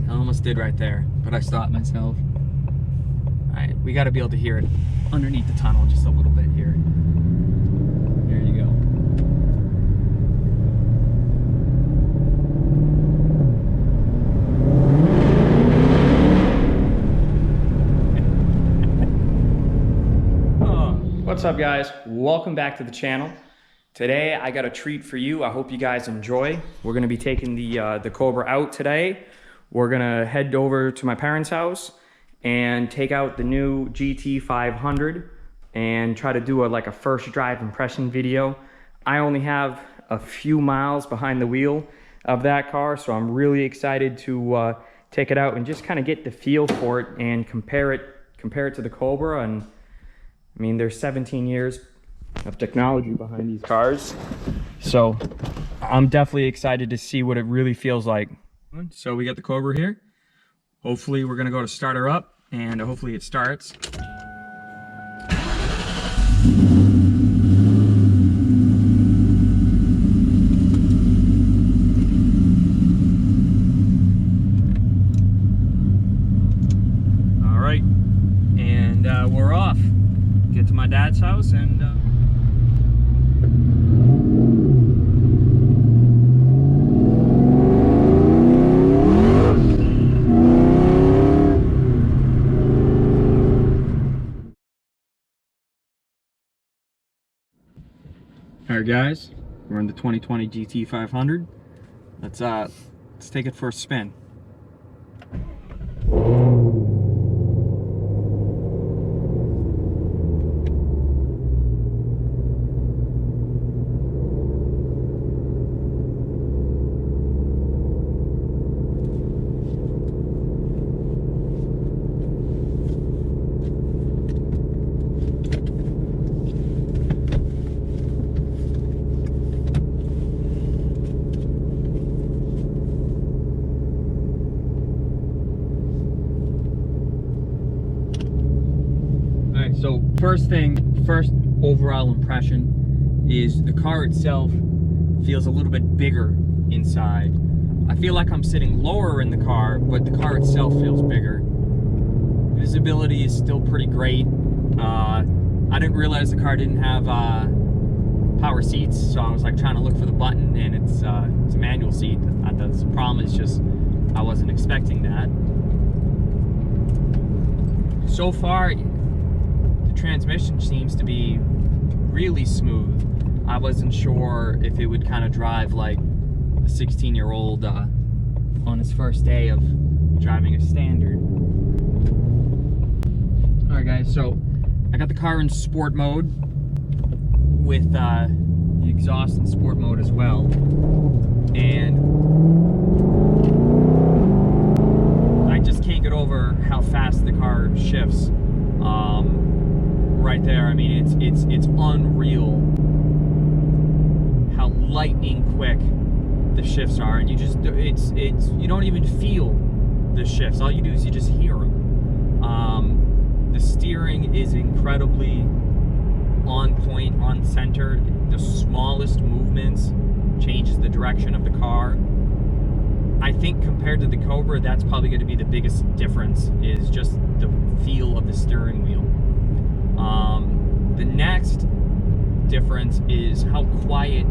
almost did right there, but I stopped myself. All right, we got to be able to hear it underneath the tunnel just a little bit here. There you go. What's up, guys? Welcome back to the channel. Today I got a treat for you. I hope you guys enjoy. We're gonna be taking the Cobra out today. We're gonna head over to my parents' house and take out the new GT500 and try to do a first drive impression video. I only have a few miles behind the wheel of that car, so I'm really excited to take it out and just kind of get the feel for it and compare it to the Cobra. And I mean, there's 17 years of technology behind these cars, so I'm definitely excited to see what it really feels like. So we got the Cobra here. Hopefully we're gonna go to start her up, and hopefully it starts. All right, and we're off. Get to my dad's house and all right, guys, we're in the 2020 GT500. Let's take it for a spin. So first overall impression is the car itself feels a little bit bigger inside. I feel like I'm sitting lower in the car, but the car itself feels bigger. Visibility is still pretty great. I didn't realize the car didn't have power seats, so I was like trying to look for the button, and it's a manual seat. The problem is just I wasn't expecting that. So far, transmission seems to be really smooth. I wasn't sure if it would kind of drive like a 16-year-old on his first day of driving a standard. All right, guys, so I got the car in sport mode with the exhaust in sport mode as well, and I just can't get over how fast the car shifts. Right there, I mean, it's unreal how lightning quick the shifts are, and you don't even feel the shifts. All you do is you just hear them. The steering is incredibly on point, on center. The smallest movements changes the direction of the car. I think compared to the Cobra, that's probably going to be the biggest difference, is just the feel of the steering wheel. The next difference is how quiet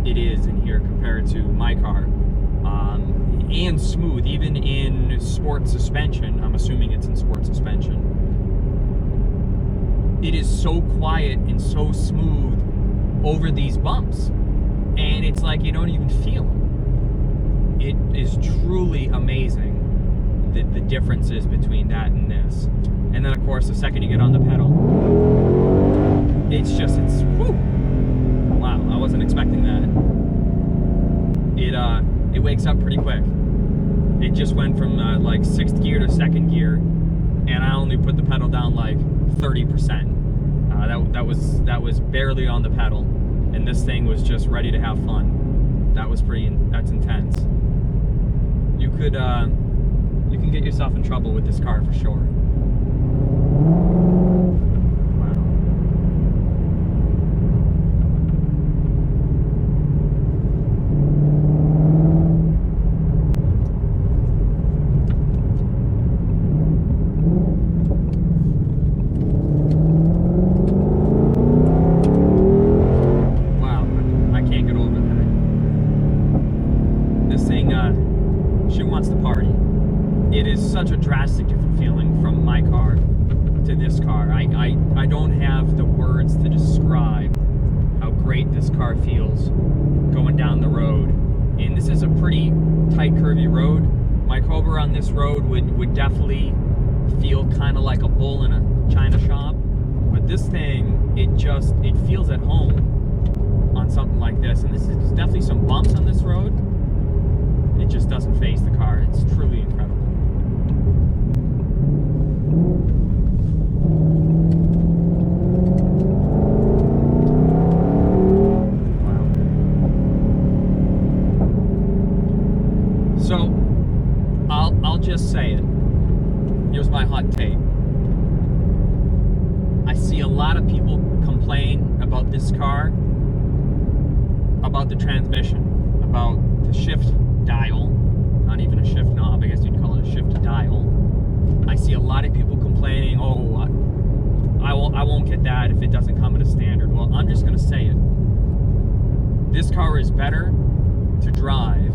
it is in here compared to my car, and smooth, even in sport suspension. I'm assuming it's in sport suspension. It is so quiet and so smooth over these bumps, and it's like you don't even feel them. It is truly amazing the differences between that and this. And then, of course, the second you get on the pedal, it's whew, wow, I wasn't expecting that. It wakes up pretty quick. It just went from like 6th gear to 2nd gear, and I only put the pedal down like 30%. That was barely on the pedal, and this thing was just ready to have fun. That's intense. You can get yourself in trouble with this car for sure. I don't have the words to describe how great this car feels going down the road. And this is a pretty tight, curvy road. My Cobra on this road would definitely feel kind of like a bull in a china shop. But this thing, it feels at home on something like this. And this is definitely some bumps on this road. It just doesn't faze the car. It's truly incredible. So, I'll just say it. Here's my hot take. I see a lot of people complain about this car, about the transmission, about the shift dial, not even a shift knob, I guess you'd call it a shift dial. I see a lot of people complaining, oh, I won't get that if it doesn't come at a standard. Well, I'm just gonna say it. This car is better to drive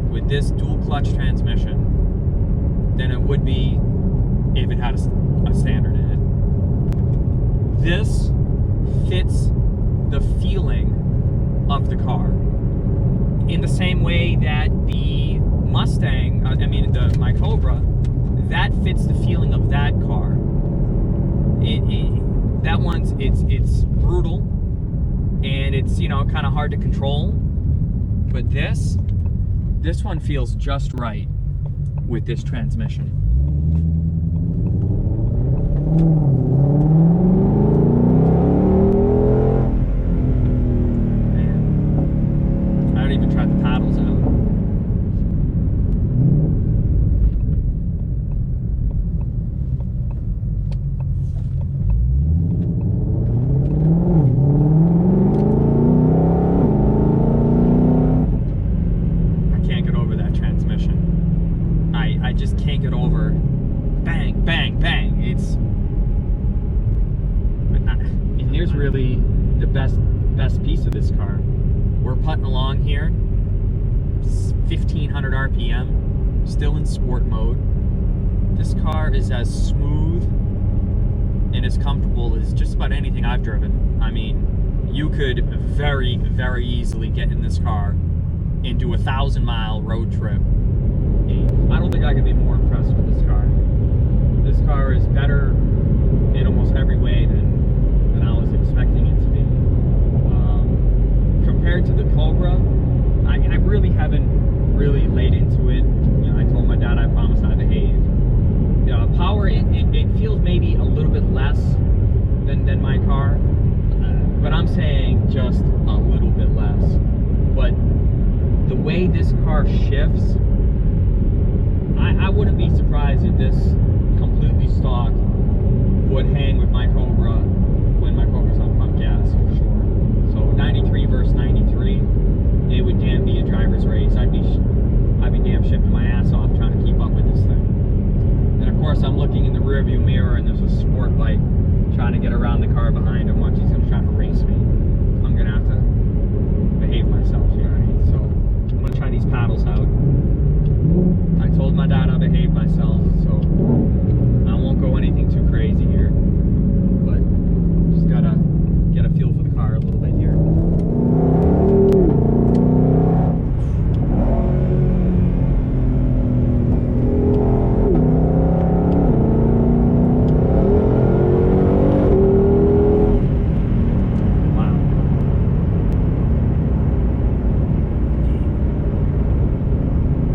with this dual clutch transmission than it would be if it had a standard in it. This fits the feeling of the car in the same way that the Mustang, my Cobra, that fits the feeling of that car. That one's it's brutal and it's kind of hard to control, but this one feels just right with this transmission. Man, I don't even try the paddles out. I just can't get over bang, bang, bang. And here's really the best piece of this car. We're putting along here, 1500 RPM, still in sport mode. This car is as smooth and as comfortable as just about anything I've driven. I mean, you could very, very easily get in this car and do a 1,000-mile road trip. I don't think I could be more impressed with this car. This car is better in almost every way than I was expecting it to be. Compared to the Cobra, I really haven't really laid into it. I told my dad I promised I'd behave. Power, it feels maybe a little bit less than my car, but I'm saying just a little bit less. But the way this car shifts, I wouldn't be surprised if this completely stock would hang with my Cobra when my Cobra's on pump gas, for sure. So 93 versus 93, it would damn be a driver's race. I'd be damn shipping my ass off trying to keep up with this thing. And of course, I'm looking in the rearview mirror and there's a sport bike trying to get around the car behind him. Watch, he's gonna try to race me. I'm gonna have to behave myself here. Right? So I'm gonna try these paddles out. I told my dad I'll behave myself, so I won't go anything too crazy here. But just gotta get a feel for the car a little bit here.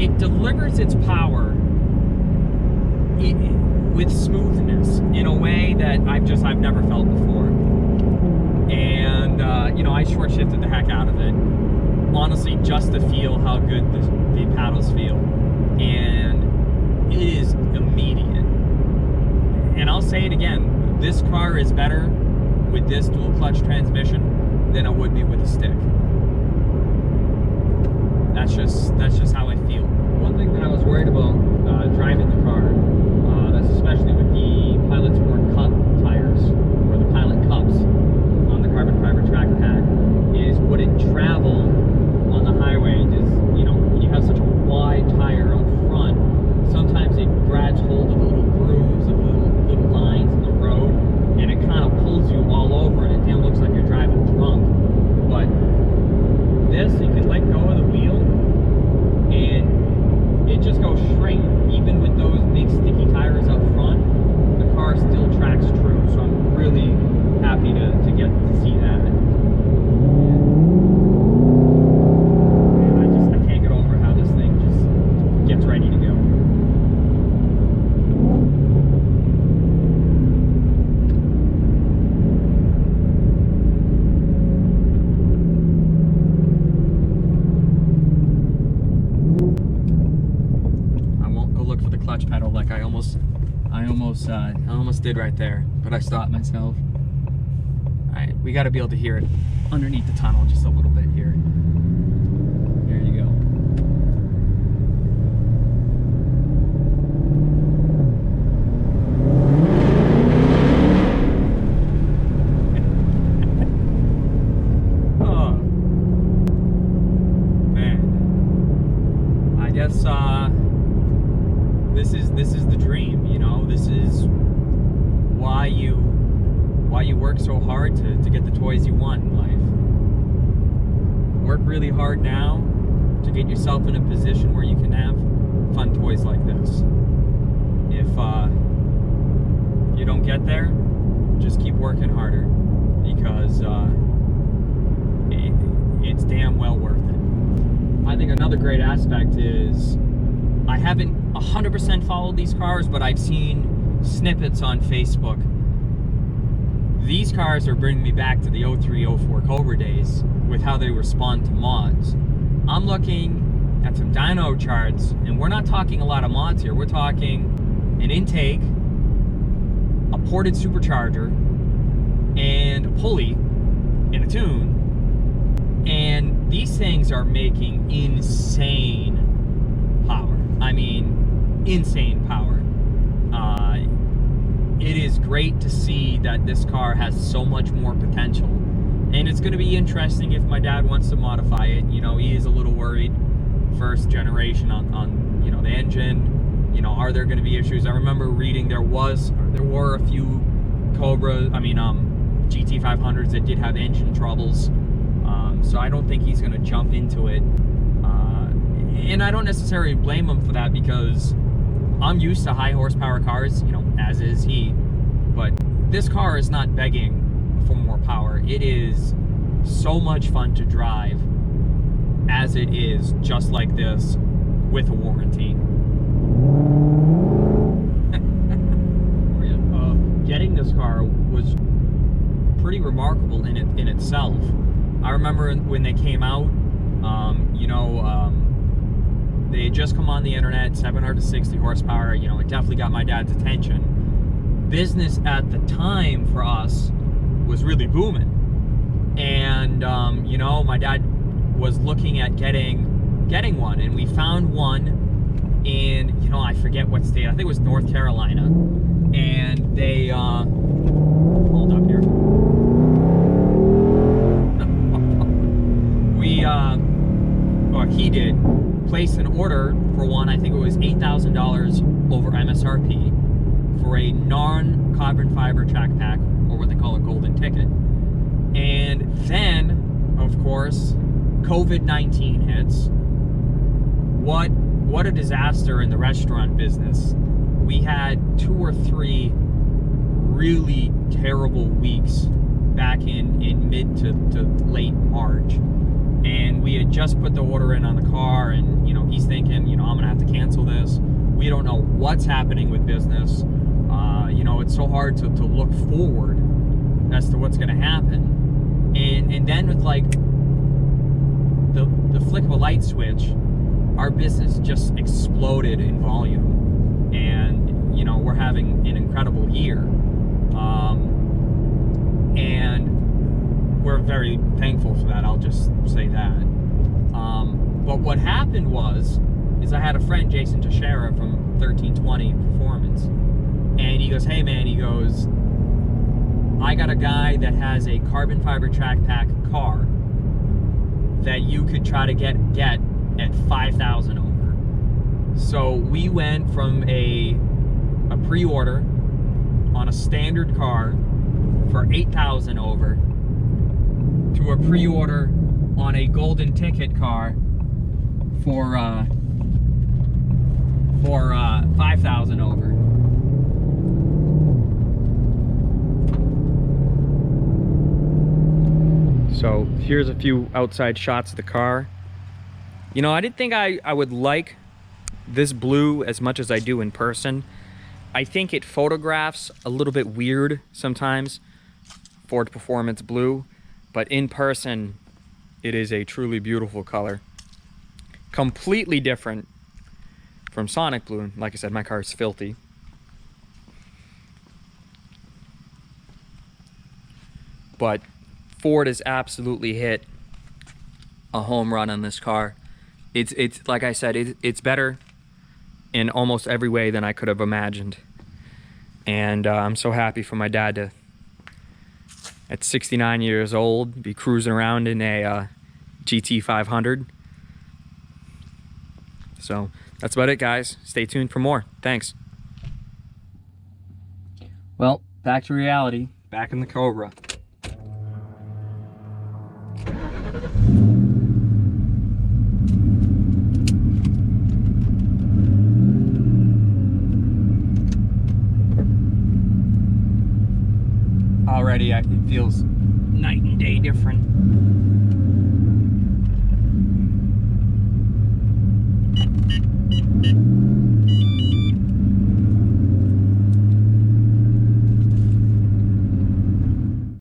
It delivers its power with smoothness in a way that I've never felt before. And I short shifted the heck out of it, honestly, just to feel how good the paddles feel. And it is immediate. And I'll say it again, this car is better with this dual clutch transmission than it would be with a stick. That's just how I feel. One thing that I was worried about driving the car, that's especially with the Pilot Sport Cup tires, or the Pilot Cups on the carbon fiber track pack, is would it travel on the highway? When you have such a wide tire up front, sometimes it grabs hold of little grooves, of little lines in the road, and it kind of pulls happy to get to see that. And I can't get over how this thing just gets ready to go. I won't go look for the clutch pedal like I almost did right there, but I stopped myself. Alright, we got to be able to hear it underneath the tunnel just a little bit here. There you go. Oh, man. I guess this is the dream, you know. This is why you work so hard to get the toys you want in life. Work really hard now to get yourself in a position where you can have fun toys like this. If you don't get there, just keep working harder, because it's damn well worth it. I think another great aspect is I haven't 100% followed these cars, but I've seen snippets on Facebook. These cars are bringing me back to the 03, 04 Cobra days with how they respond to mods. I'm looking at some dyno charts, and we're not talking a lot of mods here. We're talking an intake, a ported supercharger, and a pulley in a tune, and these things are making insane power. I mean, insane power. It is great to see that this car has so much more potential, and it's going to be interesting if my dad wants to modify it. You know, he is a little worried, first generation on you know, the engine. You know, are there going to be issues? I remember reading there were a few GT500s that did have engine troubles. So I don't think he's going to jump into it. And I don't necessarily blame him for that, because I'm used to high horsepower cars, you know, as is he. But this car is not begging for more power. It is so much fun to drive as it is, just like this, with a warranty. Getting this car was pretty remarkable in itself. I remember when they came out, they had just come on the internet, 760 horsepower, you know, it definitely got my dad's attention. Business at the time for us was really booming. And, you know, my dad was looking at getting one, and we found one in, you know, I forget what state, I think it was North Carolina. And they, hold up here. He did place an order for one. I think it was $8,000 over MSRP for a non-carbon fiber track pack, or what they call a golden ticket. And then, of course, COVID-19 hits. What a disaster in the restaurant business. We had 2 or 3 really terrible weeks back in mid to late March. And we had just put the order in on the car, and, you know, he's thinking, you know, I'm gonna have to cancel this. We don't know what's happening with business. You know, it's so hard to look forward as to what's gonna happen. And then with like the flick of a light switch, our business just exploded in volume. And, you know, we're having an incredible year. And we're very thankful for that, I'll just say that. But what happened is I had a friend, Jason Teixeira from 1320 Performance, and he goes, hey man, he goes, I got a guy that has a carbon fiber track pack car that you could try to get at 5,000 over. So we went from a pre-order on a standard car for 8,000 over to a pre-order on a golden ticket car for 5,000 over. So here's a few outside shots of the car. You know, I didn't think I would like this blue as much as I do in person. I think it photographs a little bit weird sometimes, Ford Performance blue, but in person, it is a truly beautiful color. Completely different from Sonic blue. Like I said, my car is filthy. But Ford has absolutely hit a home run on this car. It's like I said, it's better in almost every way than I could have imagined. And I'm so happy for my dad to, at 69 years old, be cruising around in a GT500. So that's about it, guys. Stay tuned for more. Thanks. Well, back to reality. Back in the Cobra. Already it feels night and day different.